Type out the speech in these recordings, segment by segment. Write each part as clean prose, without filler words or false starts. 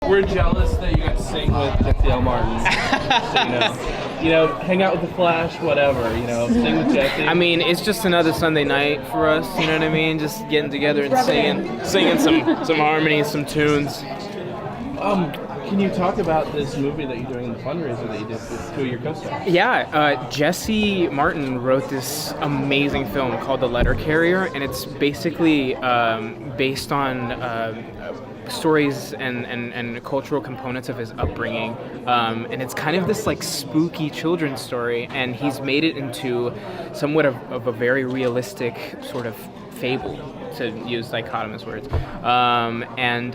We're jealous that you got to sing with Jesse L. Martin. So, hang out with the Flash, whatever. Sing with Jesse. I mean, it's just another Sunday night for us. You know what I mean? Just getting together and singing some harmonies, some tunes. Can you talk about this movie that you're doing, the fundraiser that you did with two of your co-stars? Yeah, Jesse Martin wrote this amazing film called The Letter Carrier, and it's basically based on stories and cultural components of his upbringing, and it's kind of this like spooky children's story, and he's made it into somewhat of a very realistic sort of fable, to use dichotomous words, and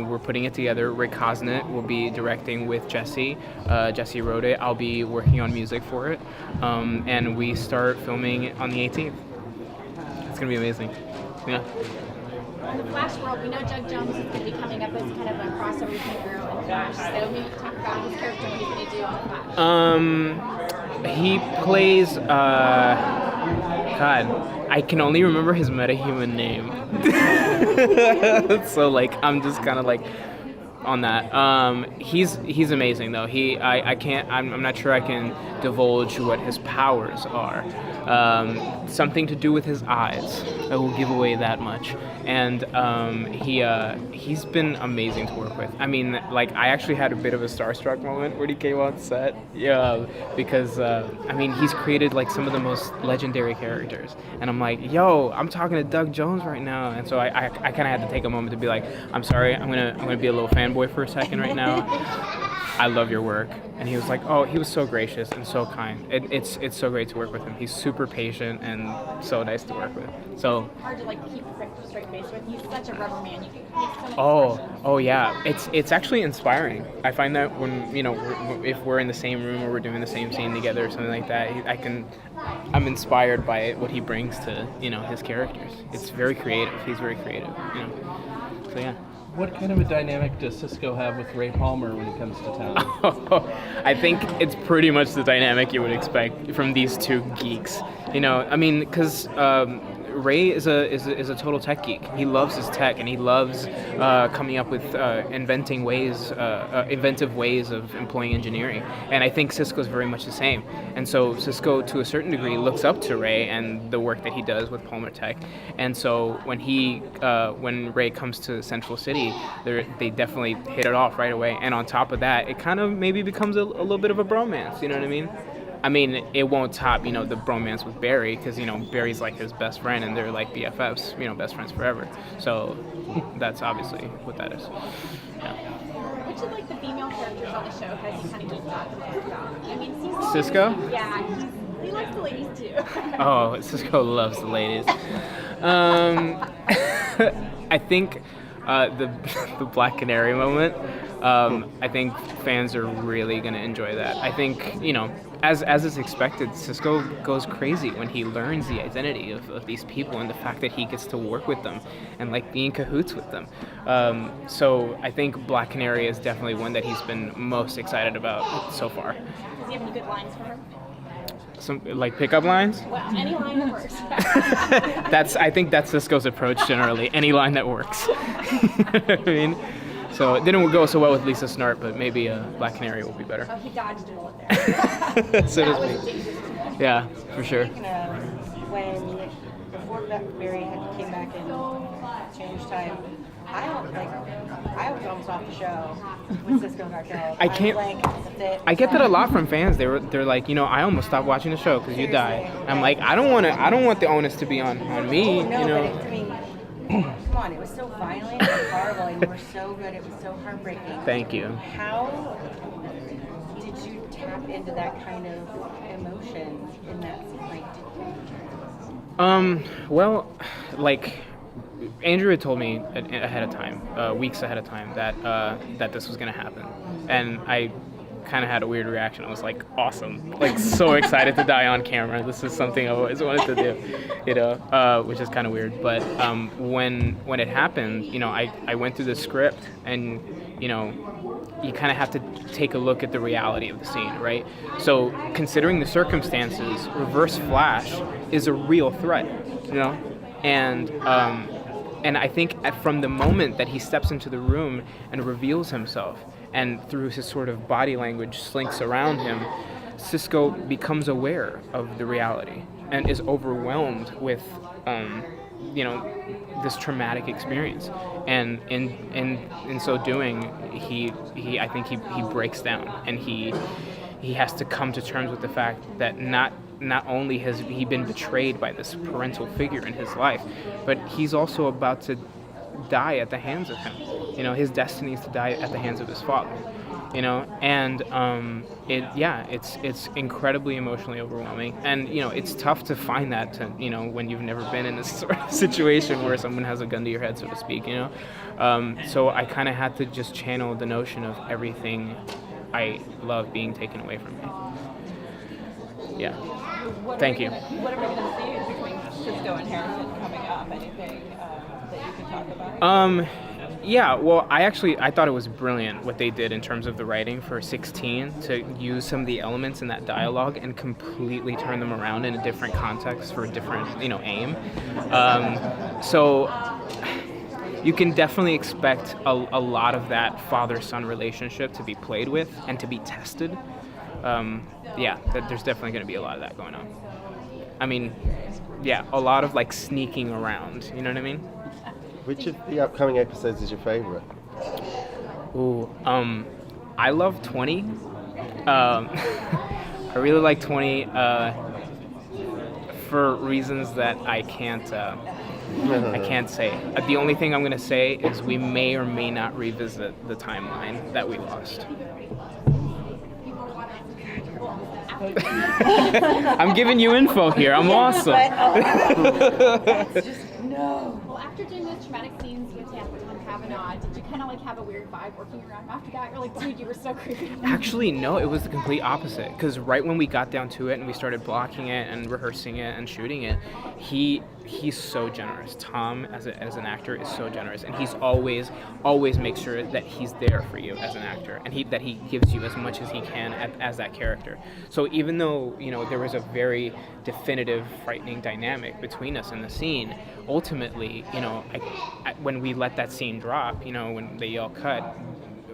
we're putting it together. Rick Cosnett will be directing with Jesse. Jesse wrote it. I'll be working on music for it, and we start filming on the 18th. It's gonna be amazing. Yeah. In the Flash world, we know Doug Jones is going to be coming up as kind of a crossover between Arrow and Flash. So maybe talk about his character, what he's going to do on Flash. He plays. God. I can only remember his metahuman name. So I'm just kind of on that. He's amazing though. I'm not sure I can divulge what his powers are. Something to do with his eyes. I will give away that much. And he's been amazing to work with. I mean, I actually had a bit of a starstruck moment when he came on set. Yeah, because he's created some of the most legendary characters, and I'm like, yo, I'm talking to Doug Jones right now, and so I kind of had to take a moment to be like, I'm sorry, I'm gonna be a little fanboy for a second right now. I love your work. And he was like, oh, he was so gracious and so kind. It's so great to work with him. He's super patient and so nice to work with. So hard to keep a straight face with. He's such a rubber man. You can make so many oh yeah. It's actually inspiring. I find that when if we're in the same room or we're doing the same scene together or something like that, I'm inspired by what he brings to his characters. It's very creative. He's very creative. So yeah. What kind of a dynamic does Cisco have with Ray Palmer when he comes to town? I think it's pretty much the dynamic you would expect from these two geeks. Because Ray is a total tech geek. He loves his tech, and he loves coming up with inventive ways of employing engineering. And I think Cisco's very much the same. And so Cisco, to a certain degree, looks up to Ray and the work that he does with Palmer Tech. And so when Ray comes to Central City, they definitely hit it off right away. And on top of that, it kind of maybe becomes a little bit of a bromance. You know what I mean? I mean, it won't top, the bromance with Barry, because, Barry's his best friend, and they're BFFs, best friends forever. So that's obviously what that is. Yeah. Which of the female characters on the show has he kind of geeked out the most about? Cisco? Yeah, he likes the ladies too. Oh, Cisco loves the ladies. I think the Black Canary moment, I think fans are really going to enjoy that. I think, as is expected, Cisco goes crazy when he learns the identity of these people and the fact that he gets to work with them and be in cahoots with them. So I think Black Canary is definitely one that he's been most excited about so far. Does he have any good lines for her? Some pickup lines? Well, any line that works. I think that's Cisco's approach generally. Any line that works. I mean, so it didn't go so well with Lisa Snart, but maybe Black Canary will be better. Oh, he dodged a bullet there. So to speak. Yeah, for sure. Before Barry came back and changed time, I was almost off the show when Cisco got killed. I get that a lot from fans. They're like, I almost stopped watching the show because you died. I'm like, I don't want the onus to be on me. But come on, it was so violent and horrible, and you were so good. It was so heartbreaking. Thank you. How did you tap into that kind of emotion in that scene? Andrew had told me ahead of time, weeks ahead of time, that this was going to happen. And I kind of had a weird reaction. I was like, awesome. So excited to die on camera. This is something I've always wanted to do, which is kind of weird. But when it happened, I went through the script, and, you kind of have to take a look at the reality of the scene, right? So considering the circumstances, Reverse Flash is a real threat, and and I think from the moment that he steps into the room and reveals himself, and through his sort of body language slinks around him, Cisco becomes aware of the reality and is overwhelmed with, this traumatic experience. And in so doing, I think he breaks down, and he has to come to terms with the fact that not only has he been betrayed by this parental figure in his life, but he's also about to die at the hands of him. His destiny is to die at the hands of his father. And it's incredibly emotionally overwhelming, and it's tough to find that when you've never been in this sort of situation where someone has a gun to your head, so to speak. So I kind of had to just channel the notion of everything I love being taken away from me. Yeah. Thank you. What are we going to see between Cisco and Harrison coming up? Anything that you can talk about? Yeah, well, I thought it was brilliant what they did in terms of the writing for 16, to use some of the elements in that dialogue and completely turn them around in a different context for a different, aim. So you can definitely expect a lot of that father-son relationship to be played with and to be tested. There's definitely going to be a lot of that going on. I mean, a lot of like sneaking around, you know what I mean? Which of the upcoming episodes is your favorite? Ooh, I love 20. I really like 20 for reasons that I can't say. The only thing I'm going to say is we may or may not revisit the timeline that we lost. I'm giving you info here. I'm awesome. That's just no. Well, after doing those traumatic scenes with Tom Cavanaugh, did you kind of like have a weird vibe working around him after that? You're like, dude, you were so creepy. Actually, no, it was the complete opposite. Because right when we got down to it and we started blocking it and rehearsing it and shooting it, he's so generous. Tom, as an actor, is so generous, and he's always makes sure that he's there for you as an actor, and that he gives you as much as he can as that character. So even though there was a very definitive, frightening dynamic between us in the scene, ultimately, when we let that scene drop, when they yell cut,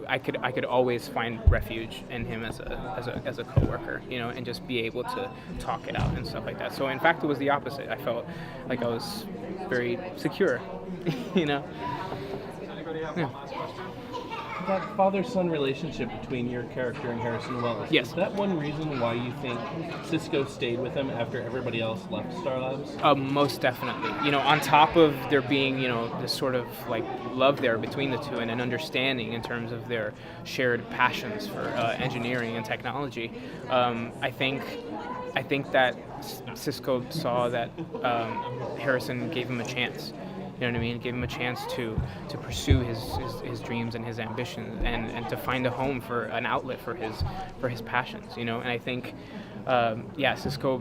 I could always find refuge in him as a coworker, and just be able to talk it out and stuff like that. So in fact, it was the opposite. I felt like I was very secure, Yeah. That father-son relationship between your character and Harrison Wells. Yes. Is that one reason why you think Cisco stayed with him after everybody else left Star Labs? Most definitely. On top of there being, this sort of like love there between the two, and an understanding in terms of their shared passions for engineering and technology, I think that Cisco saw that Harrison gave him a chance. You know what I mean? Gave him a chance to pursue his dreams and his ambitions, and to find a home for an outlet for his passions. And I think, Cisco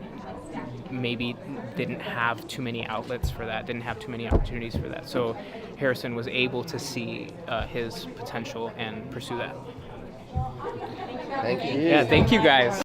maybe didn't have too many outlets for that, didn't have too many opportunities for that. So Harrison was able to see his potential and pursue that. Thank you. Yeah, thank you guys.